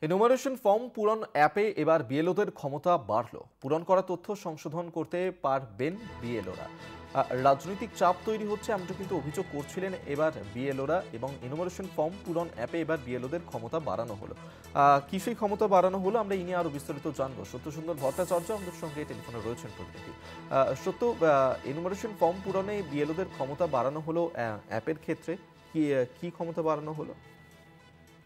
Enumeration form পূরণ অ্যাপে এবার বিএলওদের ক্ষমতা বাড়ল। পূরণ করা তথ্য সংশোধন করতে পারবেন বিএলওরা। রাজনৈতিক চাপ তৈরি হচ্ছে এমনটা কিন্তু অভিযোগ করছিলেন এবার বিএলওরা, এবং এনুমারেশন ফর্ম পূরণ অ্যাপে এবার বিএলওদের ক্ষমতা বাড়ানো হলো। কি সেই ক্ষমতা বাড়ানো হলো, আমরা এই নিয়ে আরো বিস্তারিত জানবো। সত্যসুন্দর ভট্টাচার্য আমাদের সঙ্গে টেলিফোনে রয়েছেন প্রতিনিধি। সত্য, এনুমারেশন ফর্ম পূরণে বিএলওদের ক্ষমতা বাড়ানো হলো অ্যাপের ক্ষেত্রে। কি কি ক্ষমতা বাড়ানো হলো?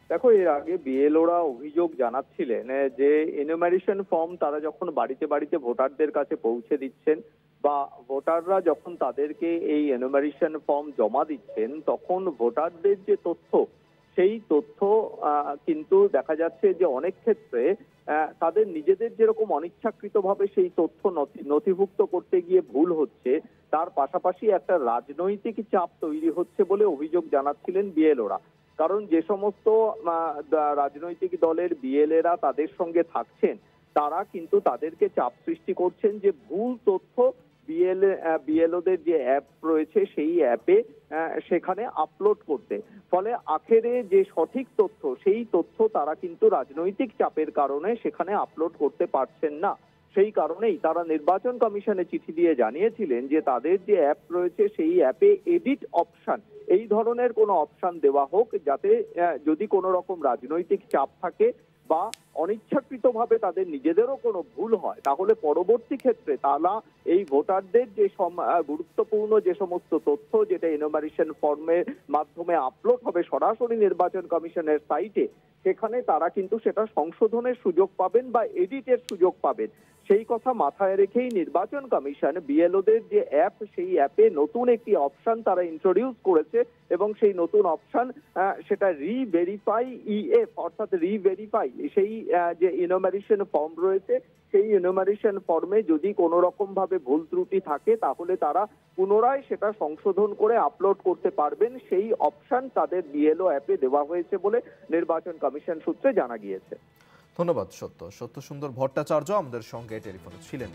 দেখো, এর আগে বিএলওরা অভিযোগ জানাচ্ছিলেন যে এনুমারেশন ফর্ম তারা যখন বাড়িতে বাড়িতে ভোটারদের কাছে পৌঁছে দিচ্ছেন বা ভোটাররা যখন তাদেরকে এই এনুমারেশন ফর্ম জমা দিচ্ছেন, তখন ভোটারদের যে তথ্য, সেই তথ্য কিন্তু দেখা যাচ্ছে যে অনেক ক্ষেত্রে তাদের নিজেদের যেরকম অনিচ্ছাকৃতভাবে সেই তথ্য নথিভুক্ত করতে গিয়ে ভুল হচ্ছে, তার পাশাপাশি একটা রাজনৈতিক চাপ তৈরি হচ্ছে বলে অভিযোগ জানাচ্ছিলেন বিএলওরা। কারণ যে সমস্ত রাজনৈতিক দলের বিএলএরা তাদের সঙ্গে থাকছেন, তারা কিন্তু তাদেরকে চাপ সৃষ্টি করছেন যে ভুল তথ্য বিএলওদের যে অ্যাপ রয়েছে সেই অ্যাপে সেখানে আপলোড করতে। ফলে আখেরে যে সঠিক তথ্য, সেই তথ্য তারা কিন্তু রাজনৈতিক চাপের কারণে সেখানে আপলোড করতে পারছেন না। সেই কারণেই তারা নির্বাচন কমিশনে চিঠি দিয়ে জানিয়েছিলেন যে তাদের যে অ্যাপ রয়েছে সেই অ্যাপে এডিট অপশন, এই ধরনের কোনো অপশন দেওয়া হোক, যাতে যদি কোনো রকম রাজনৈতিক চাপ থাকে বা অনিচ্ছাকৃতভাবে তাদের নিজেদেরও কোনো ভুল হয়, তাহলে পরবর্তী ক্ষেত্রে তারা এই ভোটারদের যে গুরুত্বপূর্ণ যে সমস্ত তথ্য, যেটা এনুমারেশন ফর্মের মাধ্যমে আপলোড হবে সরাসরি নির্বাচন কমিশনের সাইটে, সেখানে তারা কিন্তু সেটা সংশোধনের সুযোগ পাবেন বা এডিটের সুযোগ পাবেন। সেই কথা মাথায় রেখেই নির্বাচন কমিশন বিএলওদের যে অ্যাপ, সেই অ্যাপে নতুন একটি অপশন তারা ইন্ট্রোডিউস করেছে, এবং সেই নতুন অপশন সেটা রিভেরিফাই ইএফ, অর্থাৎ রিভেরিফাই সেই যে এনুমারেশন ফর্ম রয়েছে, সেই এনুমারেশন ফর্মে যদি কোনো রকম ভাবে ভুল ত্রুটি থাকে, তাহলে তারা পুনরায় সেটা সংশোধন করে আপলোড করতে পারবেন। সেই অপশন তাদের বিএলও অ্যাপে দেওয়া হয়েছে বলে নির্বাচন কমিশন সূত্রে জানা গিয়েছে। ধন্যবাদ সত্যসুন্দর ভট্টাচার্য আমাদের সঙ্গে টেলিফোনে ছিলেন।